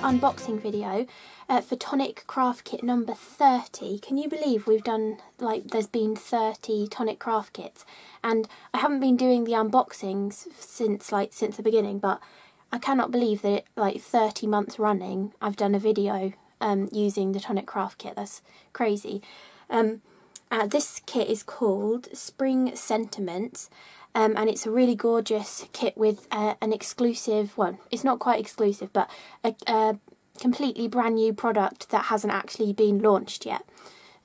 unboxing video for Tonic Craft Kit number 30. Can you believe we've done, like, there's been 30 Tonic Craft Kits? And I haven't been doing the unboxings since the beginning, but I cannot believe that, 30 months running, I've done a video using the Tonic Craft Kit. That's crazy. This kit is called Spring Sentiments. And it's a really gorgeous kit with an exclusive, well, it's not quite exclusive, but a completely brand new product that hasn't actually been launched yet.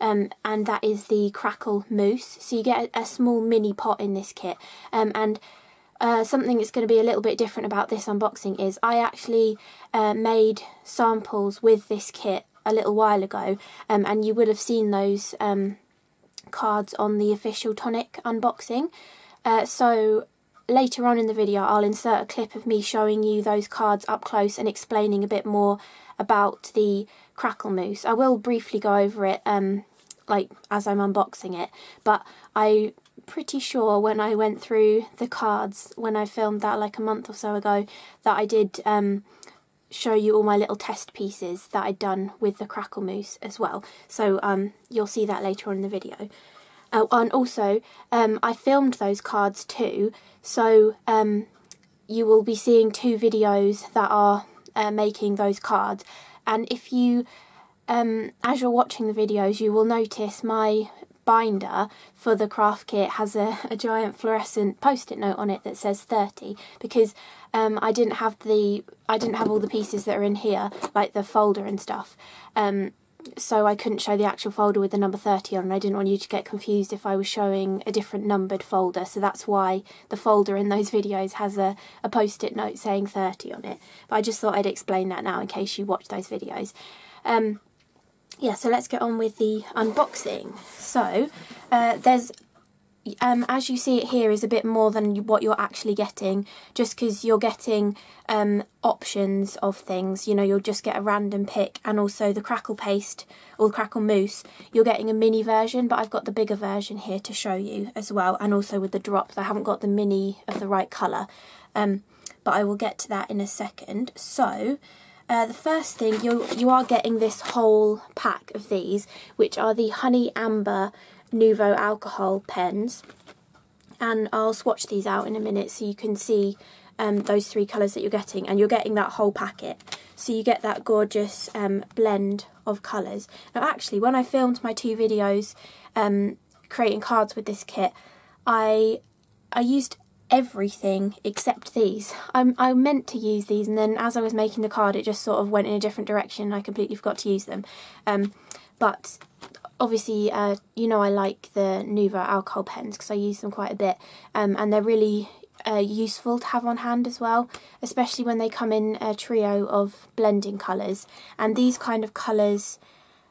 And that is the Crackle Mousse. So you get a small mini pot in this kit. And something that's going to be a little bit different about this unboxing is I actually made samples with this kit a little while ago. And you will have seen those cards on the official Tonic unboxing. So later on in the video I'll insert a clip of me showing you those cards up close and explaining a bit more about the Crackle Mousse. I will briefly go over it as I'm unboxing it, but I'm pretty sure when I went through the cards when I filmed that like a month or so ago that I did show you all my little test pieces that I'd done with the Crackle Mousse as well. So you'll see that later on in the video. And also, I filmed those cards too, so you will be seeing two videos that are making those cards. And if you, as you're watching the videos, you will notice my binder for the craft kit has a giant fluorescent post-it note on it that says 30, because I didn't have all the pieces that are in here, like the folder and stuff. So I couldn't show the actual folder with the number 30 on, and I didn't want you to get confused if I was showing a different numbered folder, so that's why the folder in those videos has a post-it note saying 30 on it. But I just thought I'd explain that now in case you watch those videos. Yeah, so let's get on with the unboxing. So there's as you see it here is a bit more than what you're actually getting, just because you're getting options of things. You know, you'll just get a random pick, and also the Crackle Paste or the Crackle Mousse, you're getting a mini version, but I've got the bigger version here to show you as well, and also with the drops. I haven't got the mini of the right colour, but I will get to that in a second. So the first thing, you are getting this whole pack of these, which are the Honey Amber Nuvo alcohol pens, and I'll swatch these out in a minute so you can see those three colours that you're getting, and you're getting that whole packet, so you get that gorgeous blend of colours. Now actually, when I filmed my two videos creating cards with this kit, I used everything except these. I meant to use these, and then as I was making the card it just sort of went in a different direction and I completely forgot to use them. But obviously, you know, I like the Nuvo alcohol pens because I use them quite a bit, and they're really useful to have on hand as well, especially when they come in a trio of blending colours. And these kind of colours,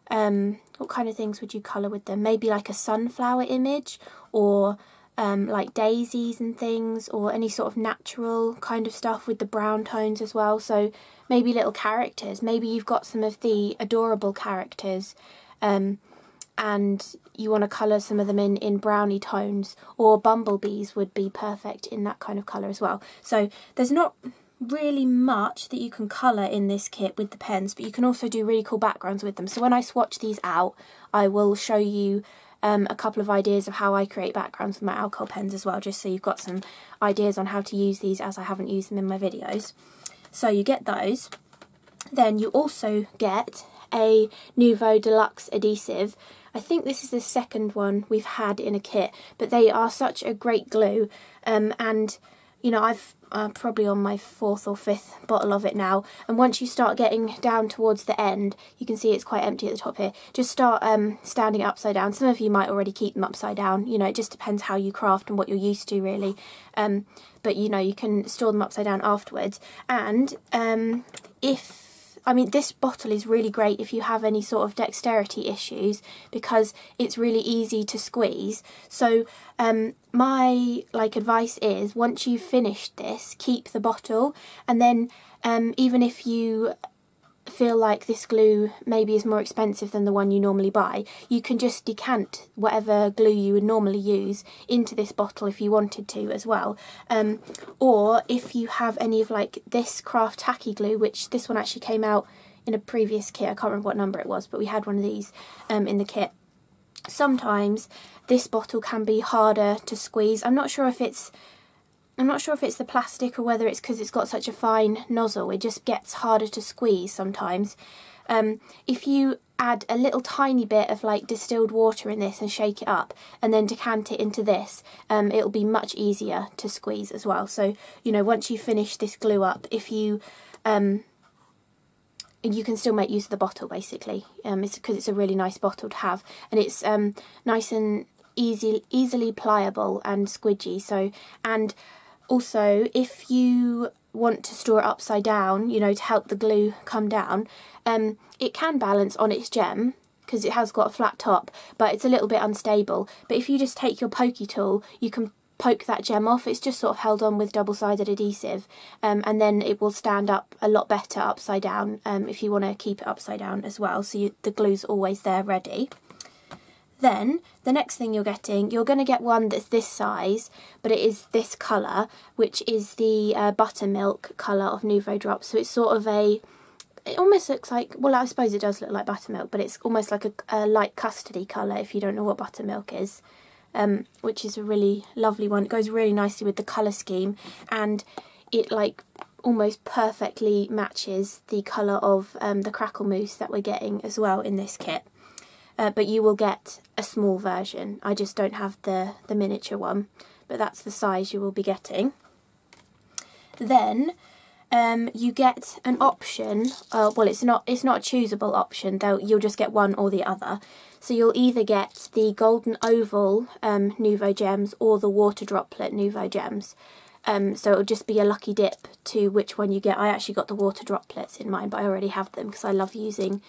what kind of things would you colour with them? Maybe like a sunflower image, or like daisies and things, or any sort of natural kind of stuff with the brown tones as well. So maybe little characters, maybe you've got some of the adorable characters and you want to colour some of them in browny tones, or bumblebees would be perfect in that kind of colour as well. So there's not really much that you can colour in this kit with the pens, but you can also do really cool backgrounds with them. So when I swatch these out, I will show you a couple of ideas of how I create backgrounds with my alcohol pens as well, just so you've got some ideas on how to use these, as I haven't used them in my videos. So you get those. Then you also get a Nuvo Deluxe adhesive. I think this is the second one we've had in a kit, but they are such a great glue, and you know, I've probably on my 4th or 5th bottle of it now, and once you start getting down towards the end, you can see it's quite empty at the top here, just start standing it upside down. Some of you might already keep them upside down, you know, it just depends how you craft and what you're used to really, but you know, you can store them upside down afterwards. And I mean, this bottle is really great if you have any sort of dexterity issues, because it's really easy to squeeze. So my advice is, once you've finished this, keep the bottle, and then even if you feel like this glue maybe is more expensive than the one you normally buy, you can just decant whatever glue you would normally use into this bottle if you wanted to as well. Or if you have any of like this craft tacky glue, which this one actually came out in a previous kit, I can't remember what number it was, but we had one of these in the kit. Sometimes this bottle can be harder to squeeze. I'm not sure if it's the plastic or whether it's because it's got such a fine nozzle. It just gets harder to squeeze sometimes. If you add a little tiny bit of like distilled water in this and shake it up and then decant it into this, it'll be much easier to squeeze as well. So, you know, once you finish this glue up, if you you can still make use of the bottle basically. It's because it's a really nice bottle to have, and it's nice and easily pliable and squidgy. So, and also, if you want to store it upside down, you know, to help the glue come down, it can balance on its gem because it has got a flat top, but it's a little bit unstable. But if you just take your pokey tool, you can poke that gem off. It's just sort of held on with double-sided adhesive, and then it will stand up a lot better upside down if you want to keep it upside down as well, so the glue's always there ready. Then, the next thing you're going to get one that's this size, but it is this colour, which is the Buttermilk colour of Nuvo Drops. So it's sort of it almost looks like, well, I suppose it does look like buttermilk, but it's almost like a light custardy colour if you don't know what buttermilk is, which is a really lovely one. It goes really nicely with the colour scheme, and it like almost perfectly matches the colour of the Crackle Mousse that we're getting as well in this kit. But you will get a small version. I just don't have the miniature one, but that's the size you will be getting. Then you get an option. Well, it's not a choosable option, though. You'll just get one or the other. So you'll either get the golden oval Nuvo gems or the water droplet Nuvo gems. So it'll just be a lucky dip to which one you get. I actually got the water droplets in mine, but I already have them because I love using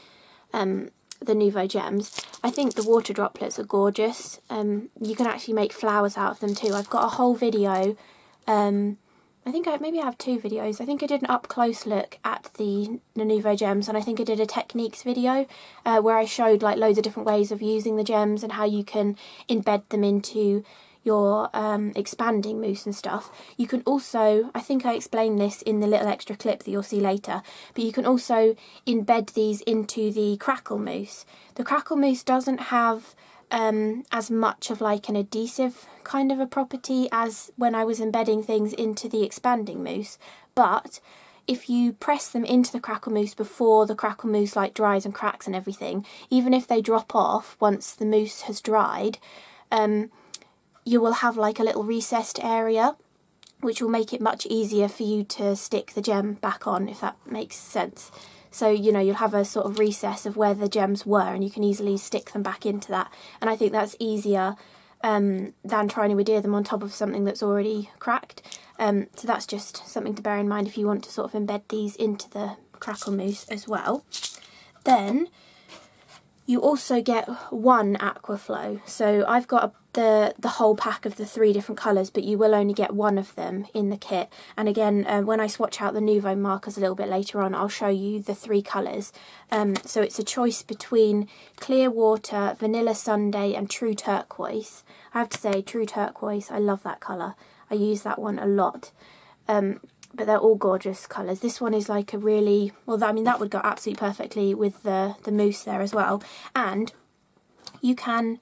the Nuvo gems. I think the water droplets are gorgeous. You can actually make flowers out of them too. I've got a whole video, I think maybe I have 2 videos. I think I did an up close look at the Nuvo gems, and I think I did a techniques video where I showed like loads of different ways of using the gems and how you can embed them into your expanding mousse and stuff. You can also, I think I explained this in the little extra clip that you'll see later, but you can also embed these into the Crackle Mousse. The Crackle Mousse doesn't have as much of like an adhesive kind of a property as when I was embedding things into the expanding mousse, but if you press them into the Crackle Mousse before the Crackle Mousse like dries and cracks and everything, even if they drop off once the mousse has dried, you will have like a little recessed area, which will make it much easier for you to stick the gem back on, if that makes sense. So, you know, you'll have a sort of recess of where the gems were, and you can easily stick them back into that. And I think that's easier than trying to adhere them on top of something that's already cracked. So that's just something to bear in mind if you want to sort of embed these into the Crackle Mousse as well. Then you also get one Aqua Flow. So I've got the whole pack of the 3 different colours, but you will only get one of them in the kit. And again, when I swatch out the Nuvo markers a little bit later on, I'll show you the 3 colours. So it's a choice between Clear Water, Vanilla Sundae and True Turquoise. I have to say, True Turquoise, I love that colour. I use that one a lot. But they're all gorgeous colours. This one is like a really, well, I mean, that would go absolutely perfectly with the mousse there as well. And you can,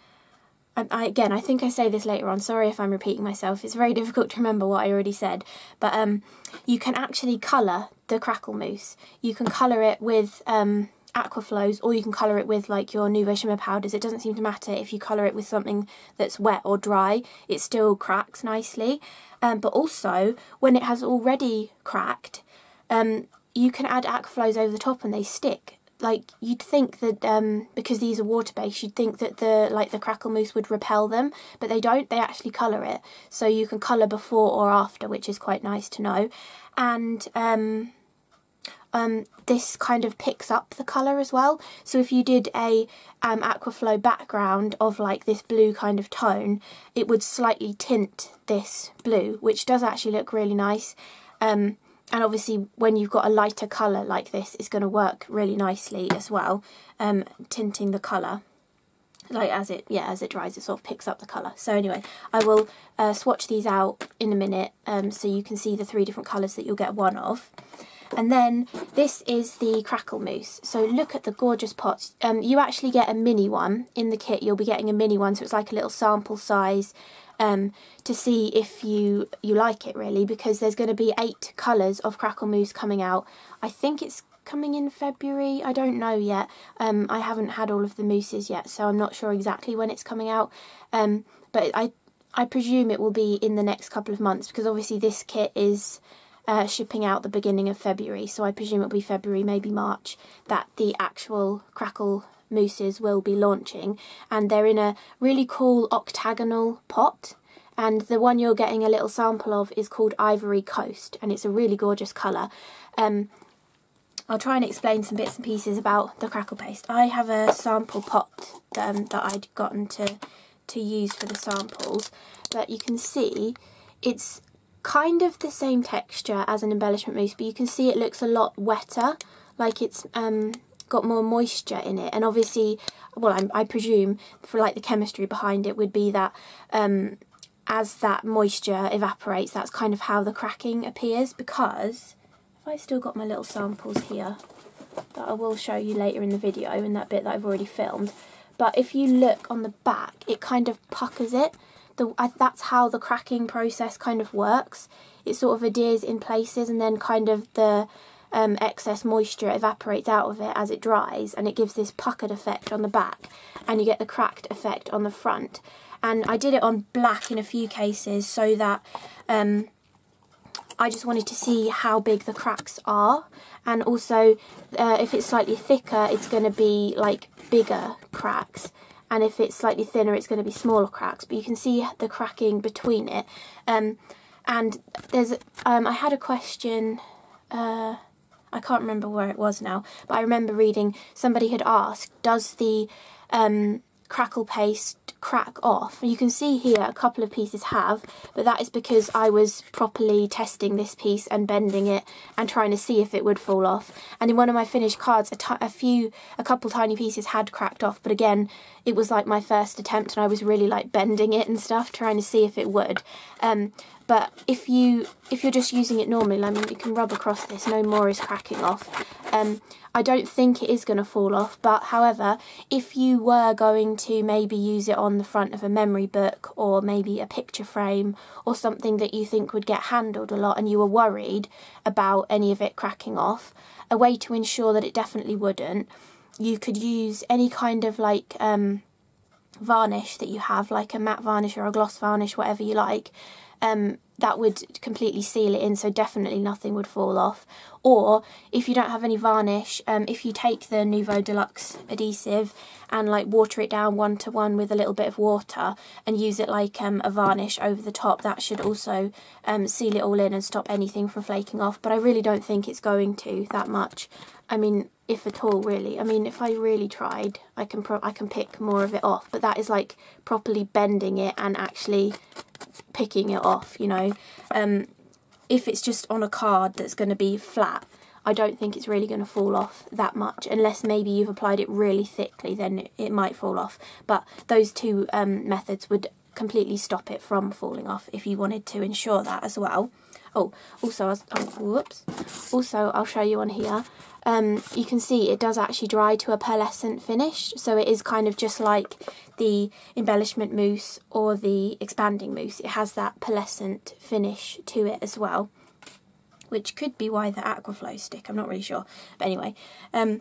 again, I think I say this later on, sorry if I'm repeating myself, it's very difficult to remember what I already said, but you can actually colour the Crackle Mousse. You can colour it with Aqua Flows, or you can colour it with like your Nuvo shimmer powders. It doesn't seem to matter if you colour it with something that's wet or dry, it still cracks nicely. But also, when it has already cracked, you can add Aqua Flows over the top and they stick. Like, you'd think that, because these are water-based, you'd think that the Crackle Mousse would repel them, but they don't, they actually colour it. So you can colour before or after, which is quite nice to know. And this kind of picks up the colour as well. So if you did a Aqua Flow background of like this blue kind of tone, it would slightly tint this blue, which does actually look really nice. obviously when you've got a lighter colour like this, it's going to work really nicely as well, tinting the colour. Like as it dries, it sort of picks up the colour. So anyway, I will swatch these out in a minute so you can see the 3 different colours that you'll get one of. And then this is the Crackle Mousse. So look at the gorgeous pots. You actually get a mini one in the kit. You'll be getting a mini one, so it's like a little sample size to see if you like it really, because there's going to be 8 colours of Crackle Mousse coming out. I think it's coming in February, I don't know yet. I haven't had all of the mousses yet, so I'm not sure exactly when it's coming out, but I presume it will be in the next couple of months, because obviously this kit is shipping out the beginning of February, so I presume it'll be February, maybe March, that the actual Crackle mousses will be launching. And they're in a really cool octagonal pot, and the one you're getting a little sample of is called Ivory Coast, and it's a really gorgeous colour. I'll try and explain some bits and pieces about the Crackle Paste. I have a sample pot that I'd gotten to use for the samples, but you can see it's kind of the same texture as an embellishment mousse, but you can see it looks a lot wetter, like it's got more moisture in it. And obviously, well, I presume for like the chemistry behind it would be that as that moisture evaporates, that's kind of how the cracking appears. Because I still got my little samples here that I will show you later in the video, in that bit that I've already filmed. But if you look on the back, it kind of puckers it. That's how the cracking process kind of works. It sort of adheres in places, and then kind of the excess moisture evaporates out of it as it dries, and it gives this puckered effect on the back, and you get the cracked effect on the front. And I did it on black in a few cases so that I just wanted to see how big the cracks are, and also if it's slightly thicker, it's going to be like bigger cracks, and if it's slightly thinner, it's going to be smaller cracks. But you can see the cracking between it. And there's I had a question, I can't remember where it was now, but I remember reading somebody had asked, does the Crackle Paste crack off? And you can see here a couple of pieces have, but that is because I was properly testing this piece and bending it and trying to see if it would fall off. And in one of my finished cards, a couple tiny pieces had cracked off, but again, it was like my first attempt, and I was really like bending it and stuff, trying to see if it would. But if you're just using it normally, I mean, you can rub across this, no more is cracking off. I don't think it is going to fall off, but however, if you were going to maybe use it on the front of a memory book, or maybe a picture frame, or something that you think would get handled a lot, and you were worried about any of it cracking off, a way to ensure that it definitely wouldn't, you could use any kind of like varnish that you have, like a matte varnish or a gloss varnish, whatever you like. That would completely seal it in, so definitely nothing would fall off. Or if you don't have any varnish, if you take the Nuvo Deluxe adhesive and like water it down 1:1 with a little bit of water and use it like a varnish over the top, that should also seal it all in and stop anything from flaking off. But I really don't think it's going to that much. I mean, if at all, really. I mean, if I really tried, I can pick more of it off, but that is like properly bending it and actually picking it off, you know. If it's just on a card that's going to be flat, I don't think it's really going to fall off that much, unless maybe you've applied it really thickly, then it might fall off. But those two methods would completely stop it from falling off if you wanted to ensure that as well. Oh, also, also I'll show you on here. You can see it does actually dry to a pearlescent finish, so it is kind of just like the embellishment mousse or the expanding mousse. It has that pearlescent finish to it as well, which could be why the Aqua flows stick, I'm not really sure. But anyway, I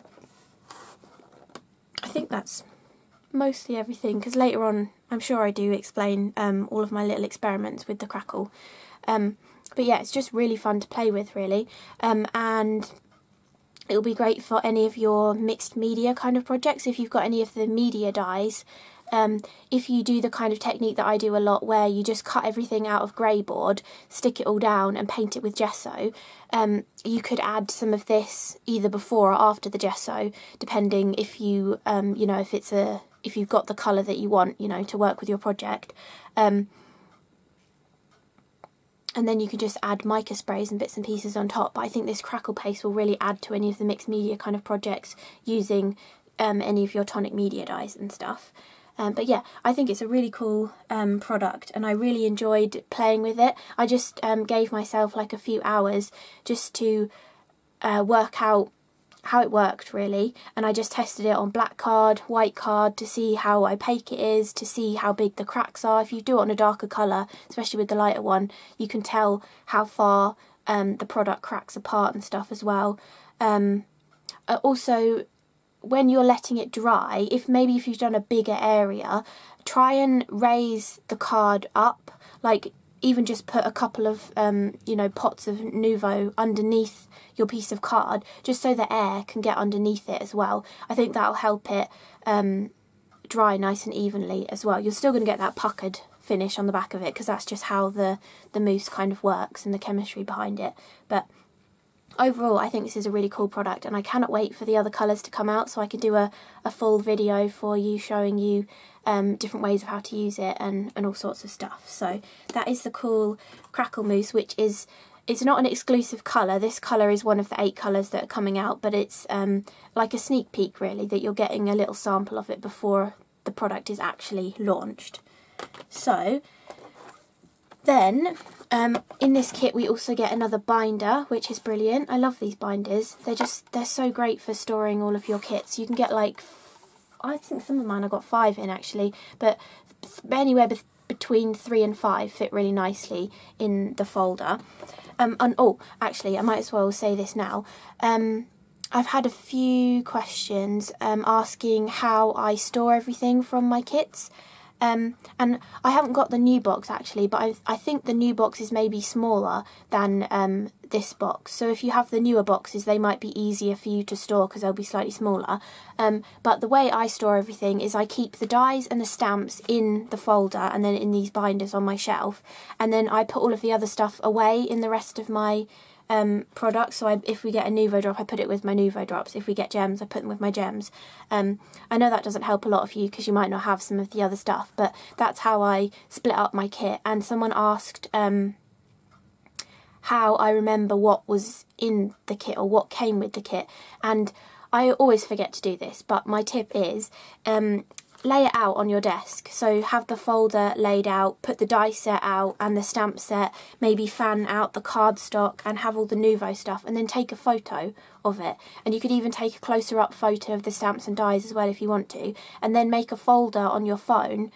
think that's mostly everything, because later on I'm sure I do explain all of my little experiments with the Crackle. But yeah, it's just really fun to play with, really, and it'll be great for any of your mixed media kind of projects. If you've got any of the media dies, if you do the kind of technique that I do a lot, where you just cut everything out of grey board, stick it all down and paint it with gesso, you could add some of this either before or after the gesso, depending if you, you know, if you've got the colour that you want, you know, to work with your project. and then you can just add mica sprays and bits and pieces on top. But I think this Crackle Paste will really add to any of the mixed media kind of projects using any of your tonic media dyes and stuff. But yeah, I think it's a really cool product, and I really enjoyed playing with it. I just gave myself like a few hours just to work out how it worked really, and I just tested it on black card, white card, to see how opaque it is, to see how big the cracks are. If you do it on a darker colour, especially with the lighter one, you can tell how far the product cracks apart and stuff as well. Also, when you're letting it dry, if you've done a bigger area, try and raise the card up, like even just put a couple of you know, pots of Nuvo underneath your piece of card, just so the air can get underneath it as well. I think that'll help it dry nice and evenly as well. You're still going to get that puckered finish on the back of it, because that's just how the mousse kind of works and the chemistry behind it. But overall, I think this is a really cool product, and I cannot wait for the other colours to come out so I can do a full video for you showing you different ways of how to use it and all sorts of stuff. So that is the cool Crackle Mousse, which is, it's not an exclusive colour. This colour is one of the 8 colours that are coming out, but it's like a sneak peek really, that you're getting a little sample of it before the product is actually launched. So then in this kit we also get another binder, which is brilliant. I love these binders. They're so great for storing all of your kits. You can get like, I think some of mine I got 5 in actually, but anywhere between 3 and 5 fit really nicely in the folder. And oh, actually I might as well say this now. I've had a few questions asking how I store everything from my kits. And I haven't got the new box actually, but I think the new box is maybe smaller than this box. So if you have the newer boxes, they might be easier for you to store because they'll be slightly smaller. But the way I store everything is I keep the dies and the stamps in the folder and then in these binders on my shelf. And then I put all of the other stuff away in the rest of my products. So if we get a Nuvo drop, I put it with my Nuvo drops. If we get gems, I put them with my gems. I know that doesn't help a lot of you because you might not have some of the other stuff, but that's how I split up my kit. And someone asked how I remember what was in the kit or what came with the kit, and I always forget to do this, but my tip is lay it out on your desk. So have the folder laid out, put the die set out and the stamp set, maybe fan out the cardstock and have all the Nuvo stuff, and then take a photo of it. And you could even take a closer up photo of the stamps and dies as well if you want to, and then make a folder on your phone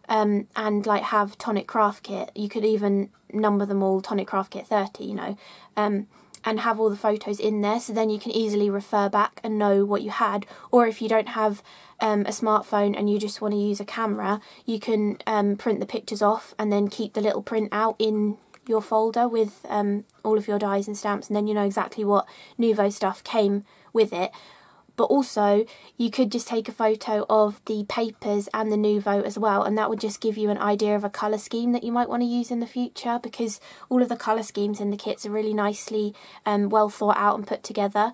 and like have Tonic Craft Kit. You could even number them all Tonic Craft Kit 30, you know, and have all the photos in there, so then you can easily refer back and know what you had. Or if you don't have a smartphone and you just want to use a camera, you can print the pictures off and then keep the little print out in your folder with all of your dies and stamps, and then you know exactly what Nuvo stuff came with it. But also you could just take a photo of the papers and the Nuvo as well, and that would just give you an idea of a colour scheme that you might want to use in the future, because all of the colour schemes in the kits are really nicely well thought out and put together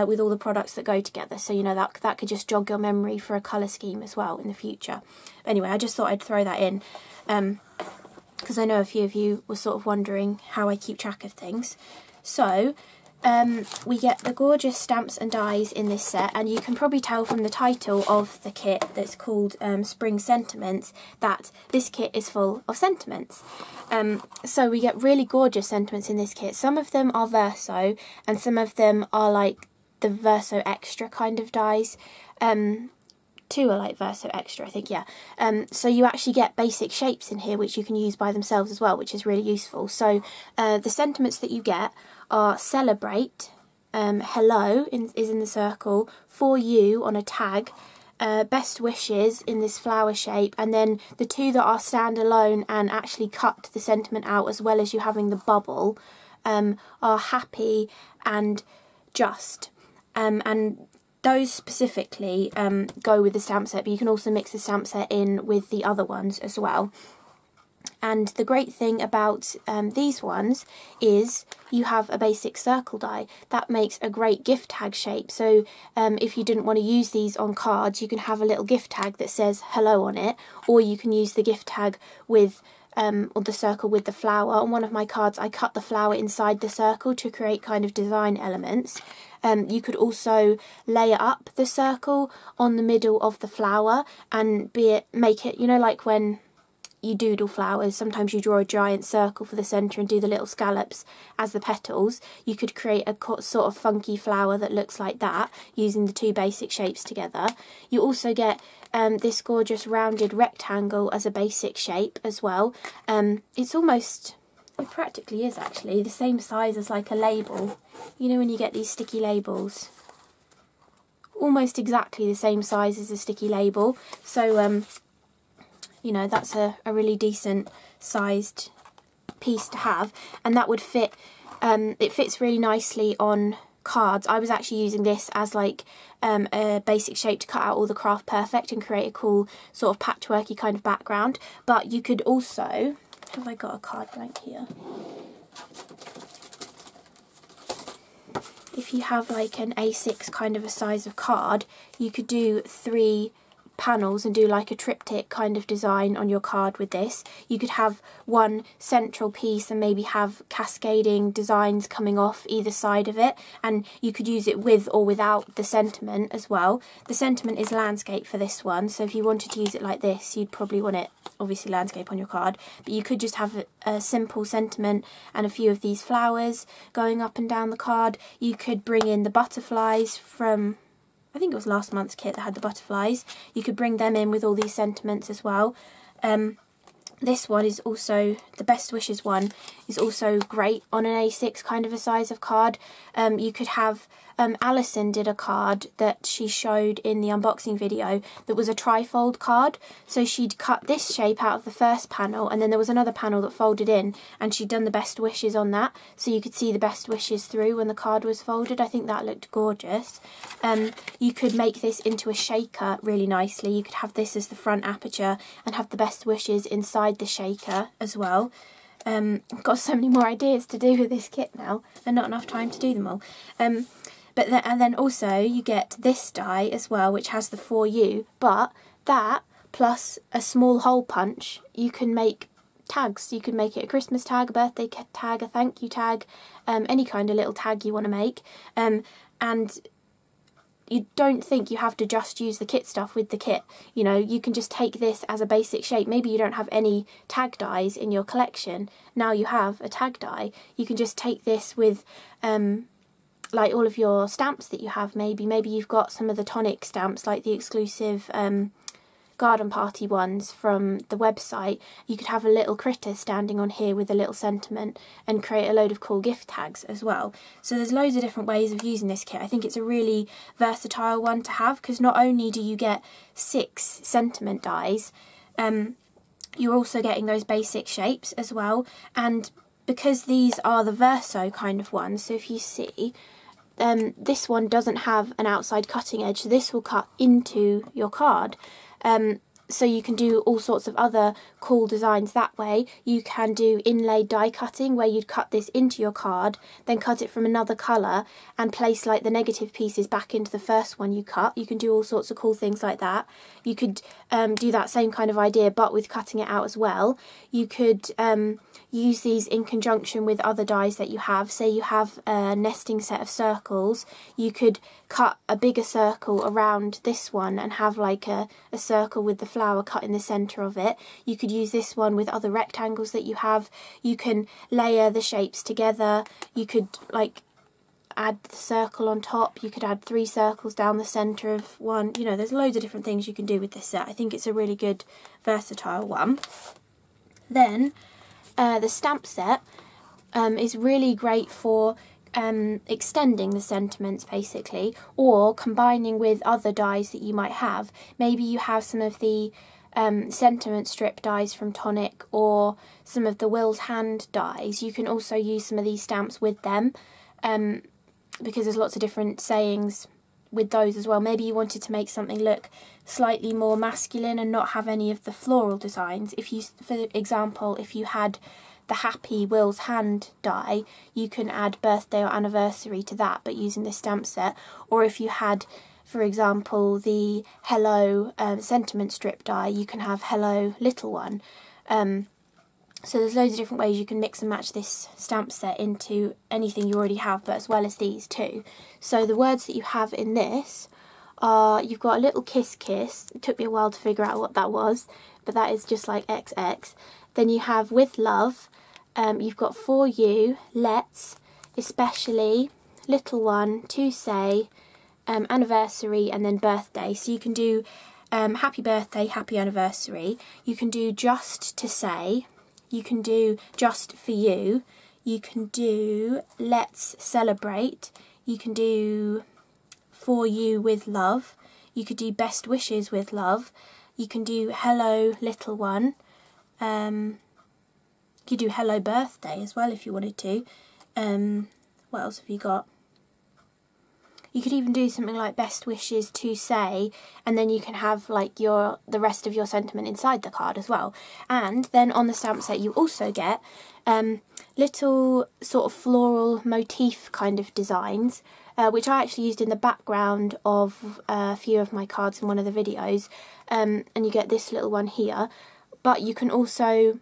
with all the products that go together. So you know that could just jog your memory for a colour scheme as well in the future. Anyway, I just thought I'd throw that in because I know a few of you were sort of wondering how I keep track of things. So we get the gorgeous stamps and dies in this set, and you can probably tell from the title of the kit that's called Spring Sentiments that this kit is full of sentiments. So we get really gorgeous sentiments in this kit. Some of them are Verso and some of them are like the Verso Extra kind of dies. 2 are like Verso Extra, I think, yeah. So you actually get basic shapes in here which you can use by themselves as well, which is really useful. So the sentiments that you get are Celebrate, Hello is in the circle, For You on a tag, Best Wishes in this flower shape, and then the 2 that are standalone and actually cut the sentiment out as well as you having the bubble are Happy and Just. And those specifically go with the stamp set, but you can also mix the stamp set in with the other ones as well. And the great thing about these ones is you have a basic circle die. That makes a great gift tag shape. So if you didn't want to use these on cards, you can have a little gift tag that says hello on it, or you can use the gift tag with or the circle with the flower. On one of my cards I cut the flower inside the circle to create kind of design elements. You could also layer up the circle on the middle of the flower and make it, you know, like when you doodle flowers, sometimes you draw a giant circle for the centre and do the little scallops as the petals. You could create a sort of funky flower that looks like that using the two basic shapes together. You also get this gorgeous rounded rectangle as a basic shape as well. It practically is actually the same size as like a label. You know when you get these sticky labels? Almost exactly the same size as a sticky label. So you know, that's a really decent sized piece to have, and that would fit, it fits really nicely on cards. I was actually using this as like a basic shape to cut out all the Craft Perfect and create a cool sort of patchworky kind of background. But you could also, have I got a card blank here? If you have like an A6 kind of a size of card, you could do 3 panels and do like a triptych kind of design on your card with this. You could have one central piece and maybe have cascading designs coming off either side of it, and you could use it with or without the sentiment as well. The sentiment is landscape for this one, so if you wanted to use it like this, you'd probably want it obviously landscape on your card, but you could just have a simple sentiment and a few of these flowers going up and down the card. You could bring in the butterflies from, I think it was last month's kit that had the butterflies. You could bring them in with all these sentiments as well. This one is also, the Best Wishes one, is also great on an A6 kind of a size of card. You could have, Alison did a card that she showed in the unboxing video that was a trifold card. So she'd cut this shape out of the first panel, and then there was another panel that folded in, and she'd done the Best Wishes on that. So you could see the Best Wishes through when the card was folded. I think that looked gorgeous. You could make this into a shaker really nicely. You could have this as the front aperture and have the Best Wishes inside the shaker as well. I've got so many more ideas to do with this kit now and not enough time to do them all. And then also you get this die as well, which has the For You, but that plus a small hole punch, you can make tags. You can make it a Christmas tag, a birthday tag, a thank you tag, any kind of little tag you want to make. And you don't think you have to just use the kit stuff with the kit. You know, you can just take this as a basic shape. Maybe you don't have any tag dies in your collection. Now you have a tag die. You can just take this with like all of your stamps that you have. Maybe you've got some of the Tonic stamps, like the exclusive garden party ones from the website. You could have a little critter standing on here with a little sentiment and create a load of cool gift tags as well. So there's loads of different ways of using this kit. I think it's a really versatile one to have, because not only do you get 6 sentiment dies, you're also getting those basic shapes as well. And because these are the verso kind of ones, so if you see, this one doesn't have an outside cutting edge, so this will cut into your card. So you can do all sorts of other cool designs that way. You can do inlaid die cutting, where you'd cut this into your card, then cut it from another colour and place like the negative pieces back into the first one you cut. You can do all sorts of cool things like that. You could do that same kind of idea but with cutting it out as well. You could use these in conjunction with other dies that you have. Say you have a nesting set of circles, you could cut a bigger circle around this one and have like a circle with the flower cut in the centre of it. You could use this one with other rectangles that you have. You can layer the shapes together. You could like add the circle on top. You could add 3 circles down the centre of one. You know, there's loads of different things you can do with this set. I think it's a really good versatile one. Then the stamp set is really great for extending the sentiments basically, or combining with other dies that you might have. Maybe you have some of the sentiment strip dies from Tonic or some of the Will's Hand dies. You can also use some of these stamps with them, because there's lots of different sayings with those as well. Maybe you wanted to make something look slightly more masculine and not have any of the floral designs. If you, for example, if you had the Happy Will's Hand die, you can add birthday or anniversary to that, but using this stamp set. Or if you had, for example, the Hello sentiment strip die, you can have Hello Little One. So there's loads of different ways you can mix and match this stamp set into anything you already have, but as well as these too. So the words that you have in this are, you've got a little kiss kiss. It took me a while to figure out what that was, but that is just like XX. Then you have with love, you've got for you, let's, especially, little one, to say, anniversary, and then birthday. So you can do happy birthday, happy anniversary. You can do just to say. You can do just for you. You can do let's celebrate. You can do for you with love. You could do best wishes with love. You can do hello little one. You could do hello birthday as well if you wanted to. What else have you got? You could even do something like best wishes to say, and then you can have like the rest of your sentiment inside the card as well. And then on the stamp set you also get little sort of floral motif kind of designs, which I actually used in the background of a few of my cards in one of the videos, and you get this little one here. But you can also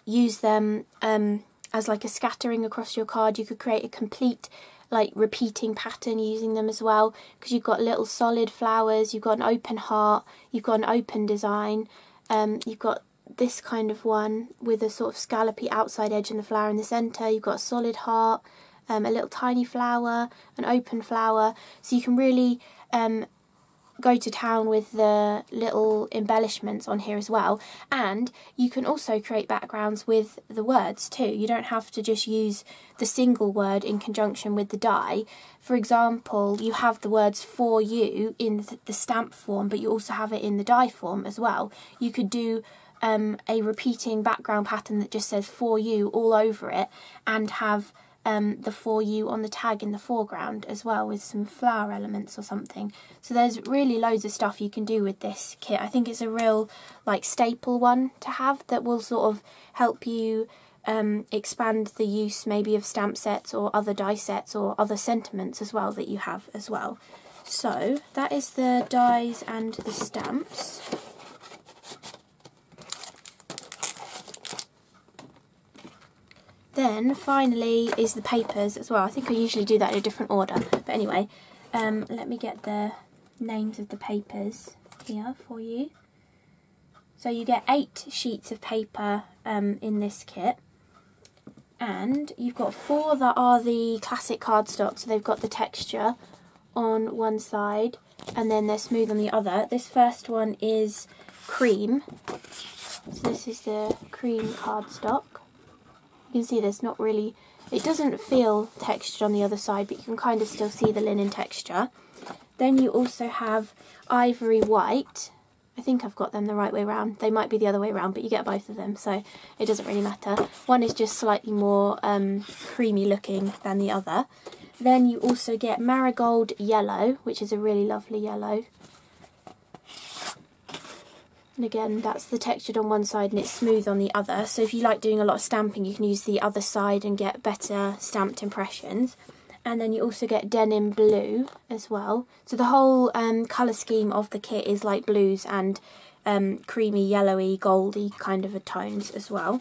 use them as like a scattering across your card. You could create a complete like repeating pattern using them as well, because you've got little solid flowers, you've got an open heart, you've got an open design, you've got this kind of one with a sort of scallopy outside edge and the flower in the centre, you've got a solid heart, a little tiny flower, an open flower, so you can really go to town with the little embellishments on here as well. And you can also create backgrounds with the words too. You don't have to just use the single word in conjunction with the die. For example, you have the words for you in the stamp form, but you also have it in the die form as well. You could do a repeating background pattern that just says for you all over it, and have the for you on the tag in the foreground as well with some flower elements or something. So there's really loads of stuff you can do with this kit. I think it's a real like staple one to have that will sort of help you expand the use maybe of stamp sets or other die sets or other sentiments as well that you have as well. So that is the dies and the stamps. Then finally is the papers as well. I think I usually do that in a different order, but anyway, let me get the names of the papers here for you. So you get 8 sheets of paper in this kit, and you've got 4 that are the classic cardstock, so they've got the texture on one side and then they're smooth on the other. This first one is cream, so this is the cream cardstock. You can see there's not really, it doesn't feel textured on the other side, but you can kind of still see the linen texture. Then you also have ivory white. I think I've got them the right way around. They might be the other way around, but you get both of them, so it doesn't really matter. One is just slightly more creamy looking than the other. Then you also get marigold yellow, which is a really lovely yellow. And again, that's the textured on one side and it's smooth on the other. So if you like doing a lot of stamping, you can use the other side and get better stamped impressions. And then you also get denim blue as well. So the whole colour scheme of the kit is like blues and creamy, yellowy, goldy kind of a tones as well.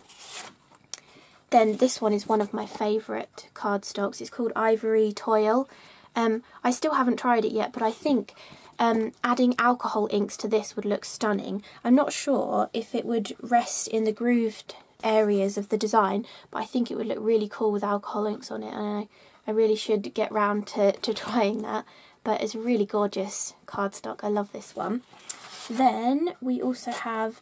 Then this one is one of my favourite cardstocks. It's called Ivory Toil. I still haven't tried it yet, but I think adding alcohol inks to this would look stunning. I'm not sure if it would rest in the grooved areas of the design, but I think it would look really cool with alcohol inks on it, and I really should get round to trying that. But it's a really gorgeous cardstock. I love this one. Then we also have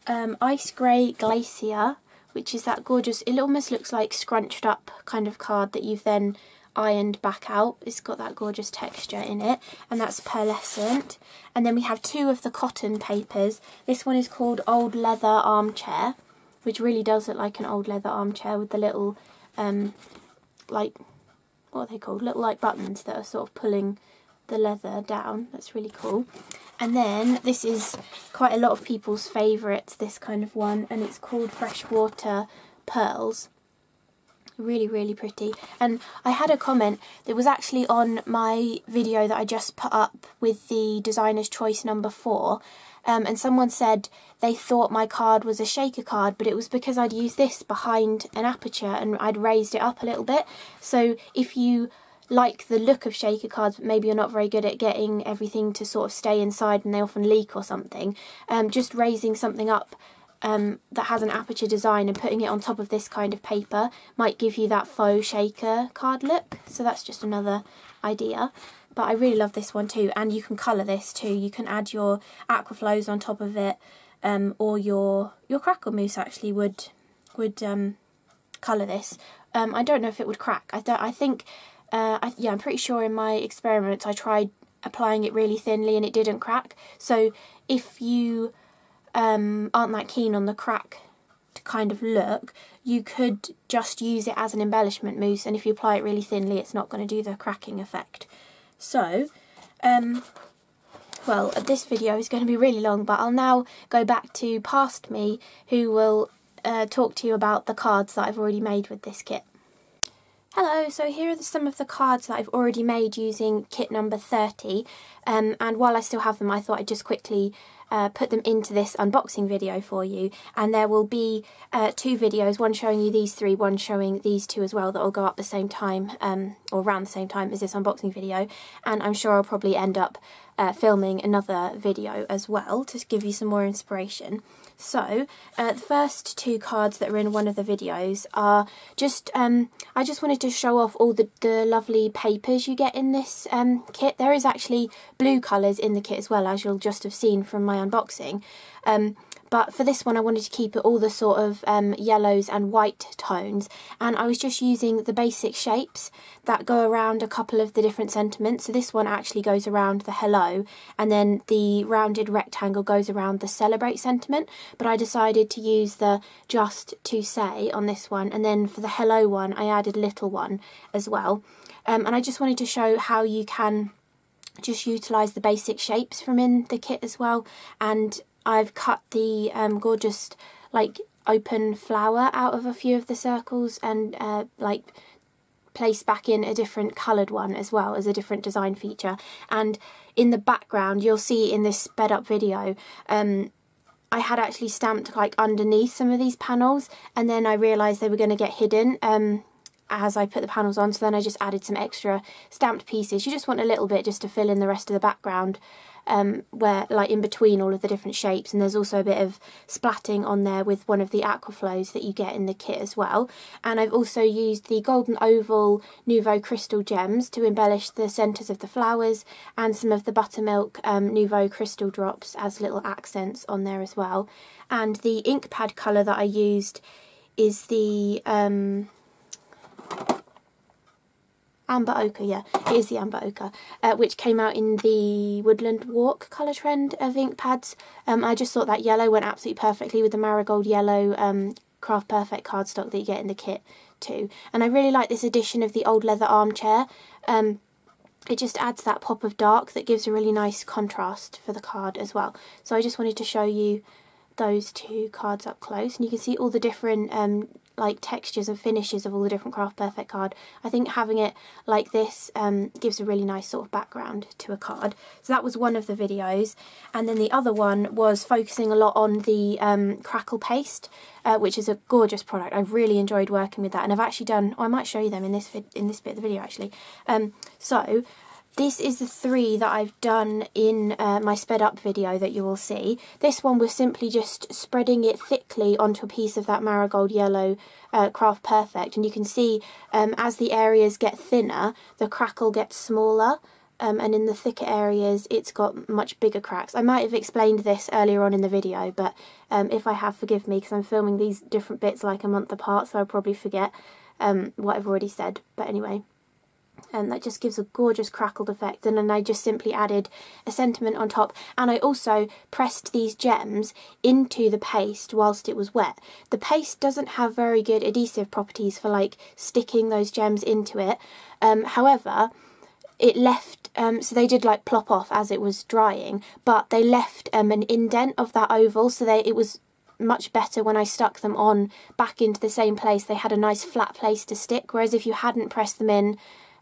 Ice Grey Glacier, which is that gorgeous, it almost looks like scrunched up kind of card that you've then ironed back out. It's got that gorgeous texture in it, and that's pearlescent. And then we have 2 of the cotton papers. This one is called Old Leather Armchair, which really does look like an old leather armchair with the little like, what are they called, little like buttons that are sort of pulling the leather down. That's really cool. And then this is quite a lot of people's favourites, this kind of one, and it's called Freshwater Pearls. Really, really pretty. And I had a comment that was actually on my video that I just put up with the Designer's Choice number 4. And someone said they thought my card was a shaker card, but it was because I'd used this behind an aperture and I'd raised it up a little bit. So if you like the look of shaker cards, but maybe you're not very good at getting everything to sort of stay inside and they often leak or something, just raising something up that has an aperture design and putting it on top of this kind of paper might give you that faux shaker card look. So that's just another idea. But I really love this one too, and you can colour this too. You can add your Aqua flows on top of it, or your Crackle Mousse actually would colour this. I don't know if it would crack. Yeah, I'm pretty sure in my experiments I tried applying it really thinly and it didn't crack. So if you aren't that keen on the crack to kind of look, you could just use it as an embellishment mousse, and if you apply it really thinly it's not going to do the cracking effect. So, well, this video is going to be really long, but I'll now go back to past me, who will talk to you about the cards that I've already made with this kit. Hello, so here are some of the cards that I've already made using kit number 30, and while I still have them I thought I'd just quickly put them into this unboxing video for you, and there will be 2 videos, one showing you these 3, one showing these 2 as well, that will go up the same time, or around the same time as this unboxing video, and I'm sure I'll probably end up filming another video as well to give you some more inspiration. So the first 2 cards that are in one of the videos are just, I just wanted to show off all the lovely papers you get in this kit. There is actually blue colours in the kit as well, as you'll just have seen from my unboxing. But for this one I wanted to keep it all the sort of yellows and white tones, and I was just using the basic shapes that go around a couple of the different sentiments. So this one actually goes around the hello, and then the rounded rectangle goes around the celebrate sentiment, but I decided to use the just to say on this one, and then for the hello one I added little one as well. And I just wanted to show how you can just utilise the basic shapes from in the kit as well, and I've cut the gorgeous like open flower out of a few of the circles and like placed back in a different coloured one as well as a different design feature. And in the background you'll see in this sped up video I had actually stamped like underneath some of these panels, and then I realised they were going to get hidden as I put the panels on, so then I just added some extra stamped pieces. You just want a little bit just to fill in the rest of the background, where like in between all of the different shapes, and there's also a bit of splatting on there with one of the aqua flows that you get in the kit as well. And I've also used the golden oval Nuvo crystal gems to embellish the centres of the flowers, and some of the Buttermilk Nuvo crystal drops as little accents on there as well. And the ink pad colour that I used is the Amber Ochre, yeah, it is the Amber Ochre, which came out in the Woodland Walk colour trend of ink pads. I just thought that yellow went absolutely perfectly with the marigold yellow Craft Perfect cardstock that you get in the kit too. And I really like this edition of the old leather armchair. It just adds that pop of dark that gives a really nice contrast for the card as well. So I just wanted to show you those 2 cards up close, and you can see all the different like textures and finishes of all the different Craft Perfect card. I think having it like this gives a really nice sort of background to a card. So that was one of the videos, and then the other one was focusing a lot on the Crackle Paste, which is a gorgeous product. I've really enjoyed working with that, and I've actually done, I might show you them in this bit of the video actually. So this is the 3 that I've done in my sped up video that you will see. This one was simply just spreading it thickly onto a piece of that marigold yellow Craft Perfect, and you can see as the areas get thinner the crackle gets smaller, and in the thicker areas it's got much bigger cracks. I might have explained this earlier on in the video, but if I have, forgive me, because I'm filming these different bits like a month apart, so I'll probably forget what I've already said. But anyway, and that just gives a gorgeous crackled effect. And then I just simply added a sentiment on top, and I also pressed these gems into the paste whilst it was wet. The paste doesn't have very good adhesive properties for like sticking those gems into it, however it left, so they did like plop off as it was drying, but they left an indent of that oval, so it was much better when I stuck them on back into the same place. They had a nice flat place to stick, whereas if you hadn't pressed them in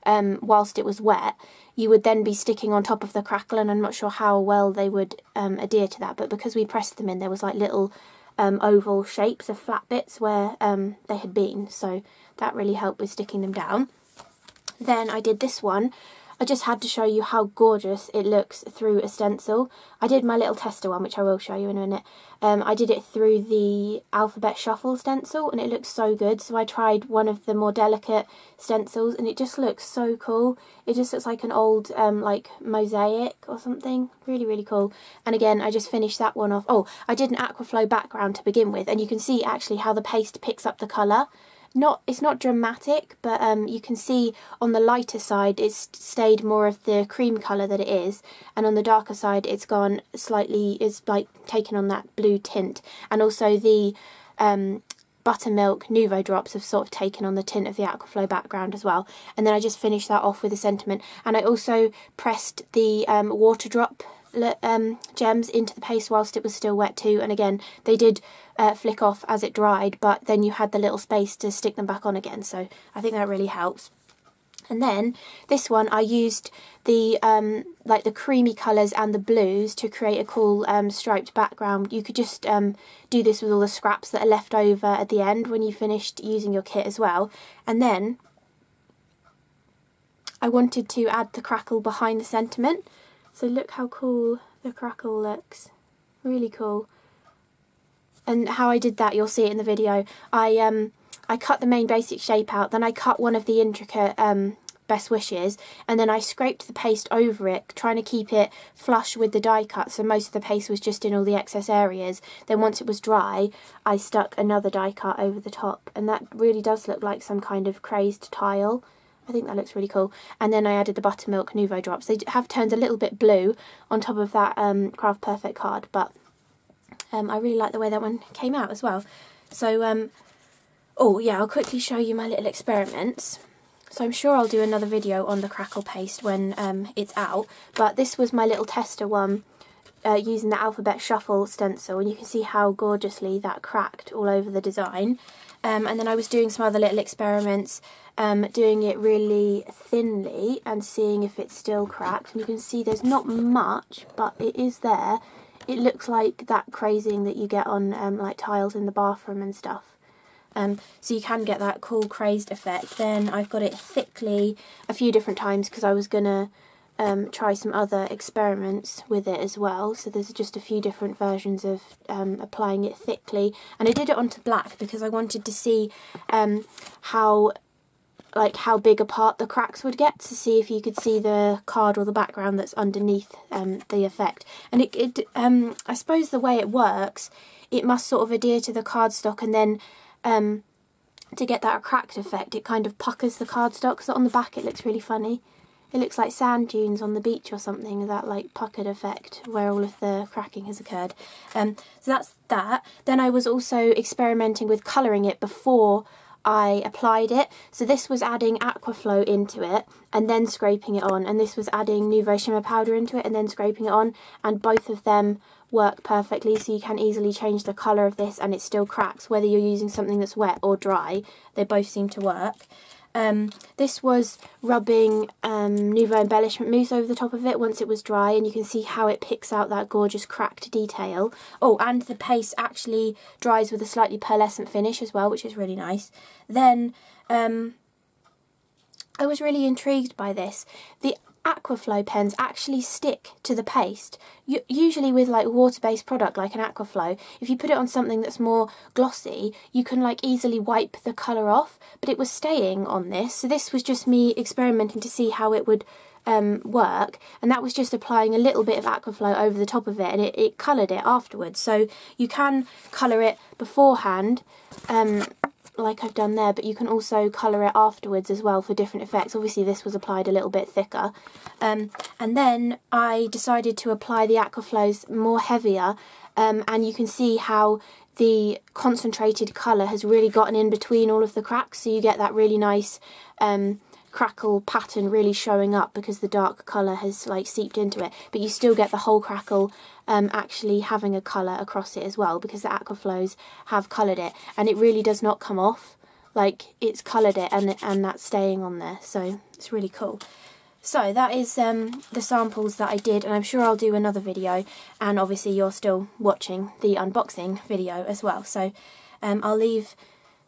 whilst it was wet, you would then be sticking on top of the crackle, and I'm not sure how well they would adhere to that. But because we pressed them in, there was like little oval shapes of flat bits where they had been, so that really helped with sticking them down. Then I did this one. I just had to show you how gorgeous it looks through a stencil. I did my little tester one, which I will show you in a minute. I did it through the Alphabet Shuffle stencil, and it looks so good. So I tried one of the more delicate stencils, and it just looks so cool. It just looks like an old like mosaic or something. Really, really cool. And again, I just finished that one off. Oh, I did an Aquaflow background to begin with, and you can see actually how the paste picks up the colour. It's not dramatic, but you can see on the lighter side it's stayed more of the cream colour that it is, and on the darker side it's gone slightly, it's like taken on that blue tint, and also the Buttermilk Nuvo drops have sort of taken on the tint of the Aquaflow background as well. And then I just finished that off with a sentiment, and I also pressed the water drop gems into the paste whilst it was still wet too, and again they did flick off as it dried, but then you had the little space to stick them back on again, so I think that really helps. And then this one I used the like the creamy colours and the blues to create a cool striped background. You could just do this with all the scraps that are left over at the end when you finished using your kit as well. And then I wanted to add the crackle behind the sentiment. So look how cool the crackle looks. Really cool. And how I did that, you'll see it in the video. I cut the main basic shape out, then I cut one of the intricate best wishes, and then I scraped the paste over it, trying to keep it flush with the die cut, so most of the paste was just in all the excess areas. Then once it was dry, I stuck another die cut over the top, and that really does look like some kind of crazed tile. I think that looks really cool. And then I added the Buttermilk Nuvo drops. They have turned a little bit blue on top of that Craft Perfect card, but I really like the way that one came out as well. So, oh yeah, I'll quickly show you my little experiments. So I'm sure I'll do another video on the Crackle Paste when it's out, but this was my little tester one using the Alphabet Shuffle stencil, and you can see how gorgeously that cracked all over the design. And then I was doing some other little experiments, doing it really thinly and seeing if it's still cracked. And you can see there's not much, but it is there. It looks like that crazing that you get on like tiles in the bathroom and stuff. So you can get that cool crazed effect. Then I've got it thickly a few different times because I was going to try some other experiments with it as well. So there's just a few different versions of applying it thickly. And I did it onto black because I wanted to see how big apart the cracks would get, to see if you could see the card or the background that's underneath the effect. And I suppose the way it works, it must sort of adhere to the cardstock, and then to get that cracked effect, it kind of puckers the cardstock, so on the back it looks really funny. It looks like sand dunes on the beach or something, that like puckered effect where all of the cracking has occurred. So that's that. Then I was also experimenting with colouring it before I applied it. So this was adding Aquaflow into it and then scraping it on, and this was adding Nuvo shimmer powder into it and then scraping it on, and both of them work perfectly, so you can easily change the colour of this and it still cracks whether you're using something that's wet or dry. They both seem to work. This was rubbing Nuvo Embellishment Mousse over the top of it once it was dry, and you can see how it picks out that gorgeous cracked detail. Oh, and the paste actually dries with a slightly pearlescent finish as well, which is really nice. Then I was really intrigued by this. The Aquaflow pens actually stick to the paste. Usually with like water-based product like an Aquaflow, if you put it on something that's more glossy, you can like easily wipe the colour off, but it was staying on this. So this was just me experimenting to see how it would work, and that was just applying a little bit of Aquaflow over the top of it, and it coloured it afterwards. So you can colour it beforehand, like I've done there, but you can also colour it afterwards as well for different effects. Obviously this was applied a little bit thicker. And then I decided to apply the Aquaflows more heavier, and you can see how the concentrated colour has really gotten in between all of the cracks, so you get that really nice crackle pattern really showing up because the dark colour has like seeped into it, but you still get the whole crackle actually having a colour across it as well, because the Aqua flows have coloured it, and it really does not come off. Like, it's coloured it and that's staying on there, so it's really cool. So that is the samples that I did, and I'm sure I'll do another video, and obviously you're still watching the unboxing video as well, so I'll leave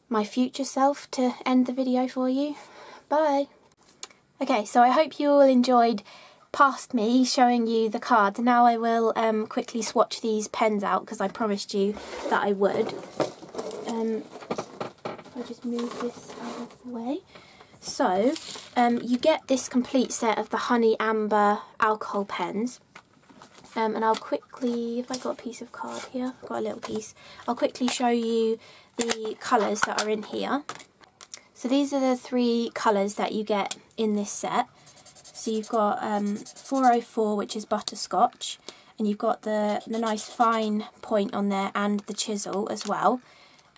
my future self to end the video for you. Bye! Okay, so I hope you all enjoyed past me showing you the cards. Now I will quickly swatch these pens out, because I promised you that I would. I'll just move this out of the way. So, you get this complete set of the Honey Amber alcohol pens, and I'll quickly, if I got a piece of card here, I've got a little piece, I'll quickly show you the colours that are in here. So these are the 3 colours that you get in this set. So you've got 404, which is butterscotch, and you've got the nice fine point on there and the chisel as well.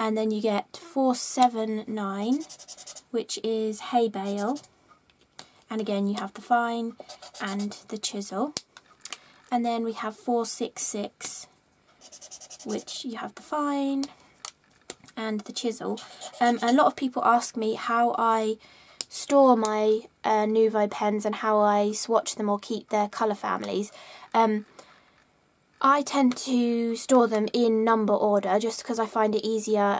And then you get 479, which is hay bale, and again you have the fine and the chisel. And then we have 466, which you have the fine and the chisel. A lot of people ask me how I store my Nuvo pens and how I swatch them or keep their colour families. I tend to store them in number order just because I find it easier,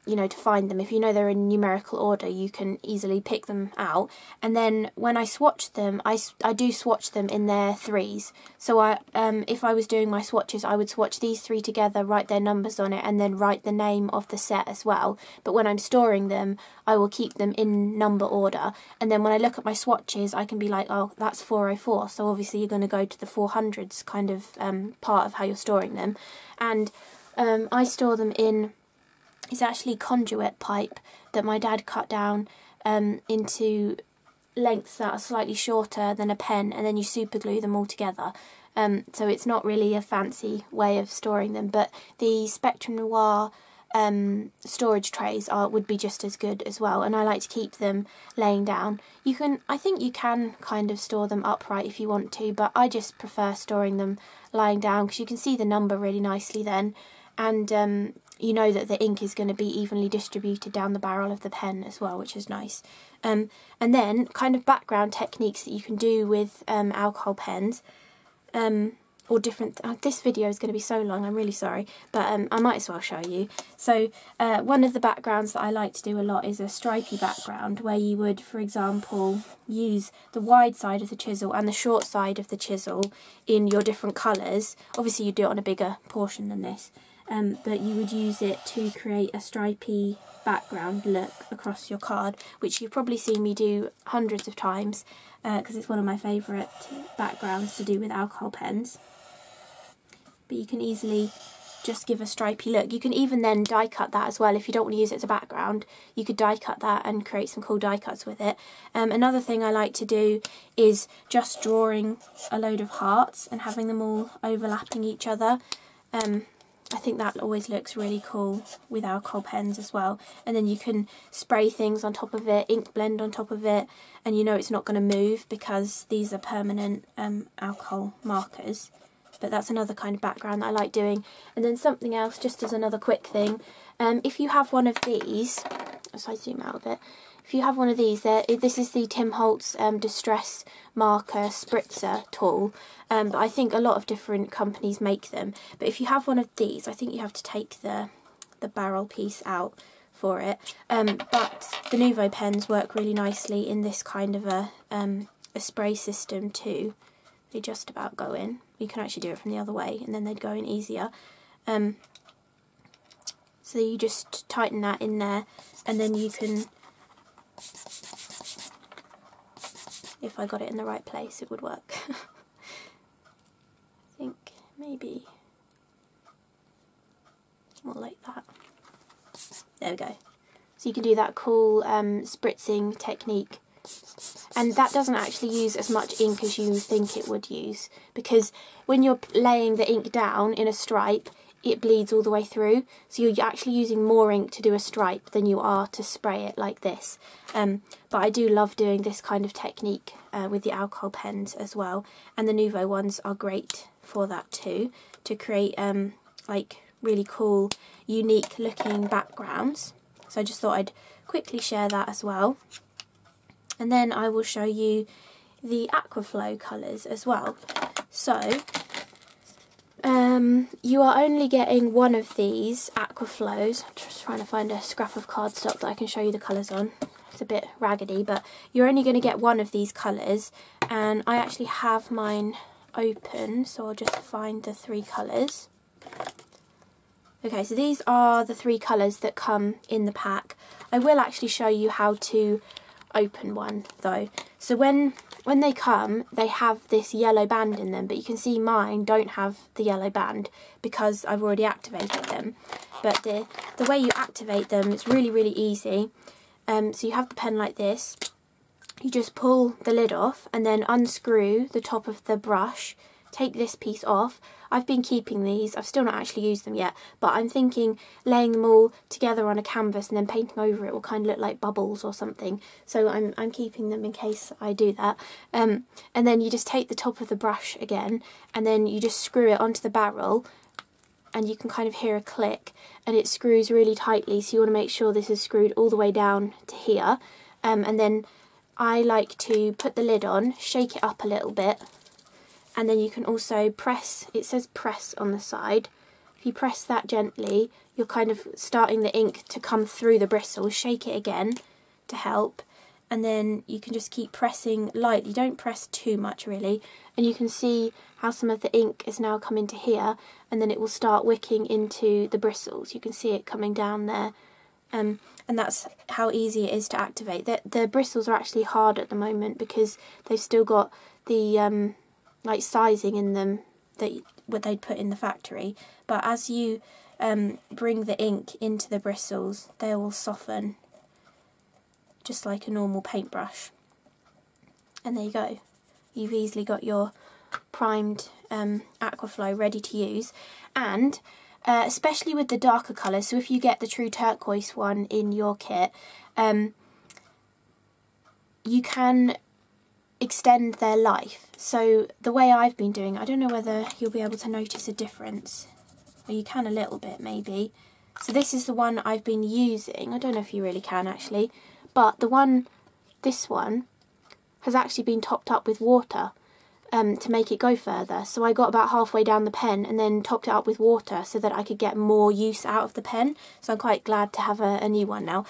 you know, to find them. If you know they're in numerical order, you can easily pick them out. And then when I swatch them, I do swatch them in their 3s. So if I was doing my swatches, I would swatch these 3 together, write their numbers on it, and then write the name of the set as well. But when I'm storing them, I will keep them in number order. And then when I look at my swatches, I can be like, oh, that's 404. So obviously you're going to go to the 400s kind of part of how you're storing them. And I store them in... It's actually conduit pipe that my dad cut down into lengths that are slightly shorter than a pen, and then you super glue them all together. So it's not really a fancy way of storing them, but the Spectrum Noir storage trays would be just as good as well, and I like to keep them laying down. I think you can kind of store them upright if you want to, but I just prefer storing them lying down because you can see the number really nicely then, and you know that the ink is going to be evenly distributed down the barrel of the pen as well, which is nice. And then kind of background techniques that you can do with alcohol pens, or different... this video is going to be so long, I'm really sorry, but I might as well show you. So one of the backgrounds that I like to do a lot is a stripy background, where you would, for example, use the wide side of the chisel and the short side of the chisel in your different colours. Obviously you do it on a bigger portion than this. But you would use it to create a stripy background look across your card, which you've probably seen me do hundreds of times, because it's one of my favourite backgrounds to do with alcohol pens. But you can easily just give a stripy look. You can even then die cut that as well. If you don't want to use it as a background, you could die cut that and create some cool die cuts with it. Another thing I like to do is just drawing a load of hearts and having them all overlapping each other. I think that always looks really cool with alcohol pens as well. And then you can spray things on top of it, ink blend on top of it, and you know it's not going to move because these are permanent alcohol markers. But that's another kind of background that I like doing. And then something else, just as another quick thing, if you have one of these, as I zoom out a bit, if you have one of these, this is the Tim Holtz Distress Marker Spritzer tool, but I think a lot of different companies make them. But if you have one of these, I think you have to take the barrel piece out for it. But the Nuvo pens work really nicely in this kind of a spray system too. They just about go in. You can actually do it from the other way, and then they'd go in easier. So you just tighten that in there, and then you can... If I got it in the right place, it would work. I think maybe more like that. There we go. So you can do that cool spritzing technique. And that doesn't actually use as much ink as you think it would use, because when you're laying the ink down in a stripe, it bleeds all the way through, so you're actually using more ink to do a stripe than you are to spray it like this. But I do love doing this kind of technique with the alcohol pens as well, and the Nuvo ones are great for that too, to create like really cool, unique looking backgrounds. So I just thought I'd quickly share that as well. And then I will show you the Aquaflow colours as well. So you are only getting one of these Aquaflows. I'm just trying to find a scrap of cardstock that I can show you the colours on. It's a bit raggedy, but you're only going to get one of these colours, and I actually have mine open, so I'll just find the 3 colours. Okay, so these are the 3 colours that come in the pack. I will actually show you how to open one though. So when they come, they have this yellow band in them, but you can see mine don't have the yellow band because I've already activated them. But the way you activate them, it's really, really easy. So you have the pen like this, you just pull the lid off and then unscrew the top of the brush, take this piece off. I've been keeping these, I've still not actually used them yet, but I'm thinking laying them all together on a canvas and then painting over it will kind of look like bubbles or something. So I'm keeping them in case I do that. And then you just take the top of the brush again, and then you just screw it onto the barrel, and you can kind of hear a click, and it screws really tightly, so you want to make sure this is screwed all the way down to here. And then I like to put the lid on, shake it up a little bit, and then you can also press, it says press on the side. If you press that gently, you're kind of starting the ink to come through the bristles. Shake it again to help, and then you can just keep pressing lightly. Don't press too much really, and you can see how some of the ink is now coming to here, and then it will start wicking into the bristles. You can see it coming down there. And that's how easy it is to activate. The bristles are actually hard at the moment because they've still got the like sizing in them that what they'd put in the factory, but as you bring the ink into the bristles, they will soften just like a normal paintbrush. And there you go, you've easily got your primed Aquaflow ready to use. And especially with the darker colours, so if you get the true turquoise one in your kit, you can extend their life. So the way I've been doing, I don't know whether you'll be able to notice a difference, or you can a little bit maybe. So this is the one I've been using. I don't know if you really can actually, but this one has actually been topped up with water to make it go further. So I got about halfway down the pen and then topped it up with water so that I could get more use out of the pen. So I'm quite glad to have a new one now.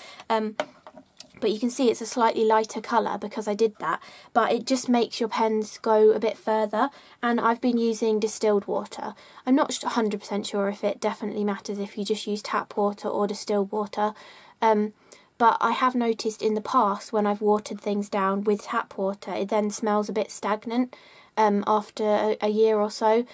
But you can see it's a slightly lighter colour because I did that, but it just makes your pens go a bit further. And I've been using distilled water. I'm not 100% sure if it definitely matters if you just use tap water or distilled water, but I have noticed in the past when I've watered things down with tap water, it then smells a bit stagnant after a year or so.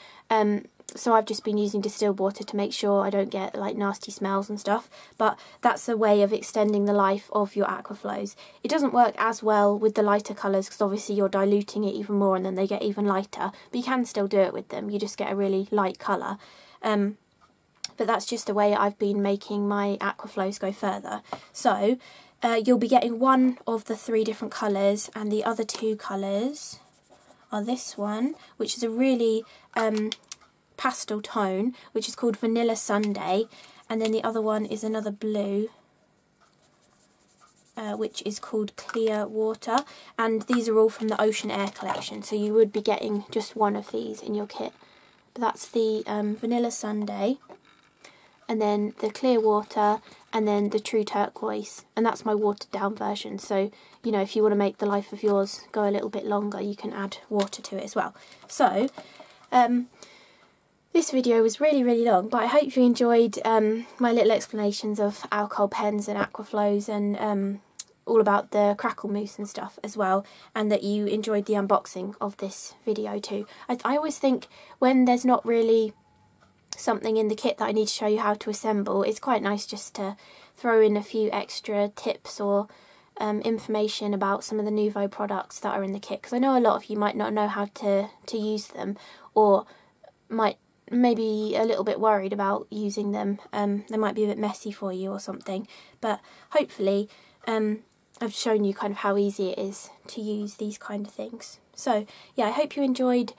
So I've just been using distilled water to make sure I don't get like nasty smells and stuff. But that's a way of extending the life of your Aquaflows. It doesn't work as well with the lighter colours because obviously you're diluting it even more and then they get even lighter. But you can still do it with them, you just get a really light colour. But that's just the way I've been making my Aquaflows go further. So you'll be getting one of the 3 different colours, and the other 2 colours are this one, which is a really pastel tone, which is called Vanilla Sundae, and then the other one is another blue, which is called Clear Water, and these are all from the Ocean Air collection, so you would be getting just one of these in your kit. But that's the Vanilla Sundae, and then the Clear Water, and then the True Turquoise, and that's my watered down version. So, you know, if you want to make the life of yours go a little bit longer, you can add water to it as well. So, this video was really, really long, but I hope you enjoyed my little explanations of alcohol pens and Aquaflows and all about the Crackle Mousse and stuff as well, and that you enjoyed the unboxing of this video too. I always think when there's not really something in the kit that I need to show you how to assemble, it's quite nice just to throw in a few extra tips or information about some of the Nuvo products that are in the kit, because I know a lot of you might not know how to use them, or might maybe a little bit worried about using them. They might be a bit messy for you or something, but hopefully I've shown you kind of how easy it is to use these kind of things. So yeah, I hope you enjoyed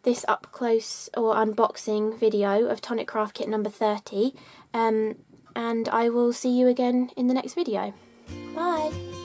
this up close or unboxing video of Tonic Craft Kit number 30, and I will see you again in the next video. Bye!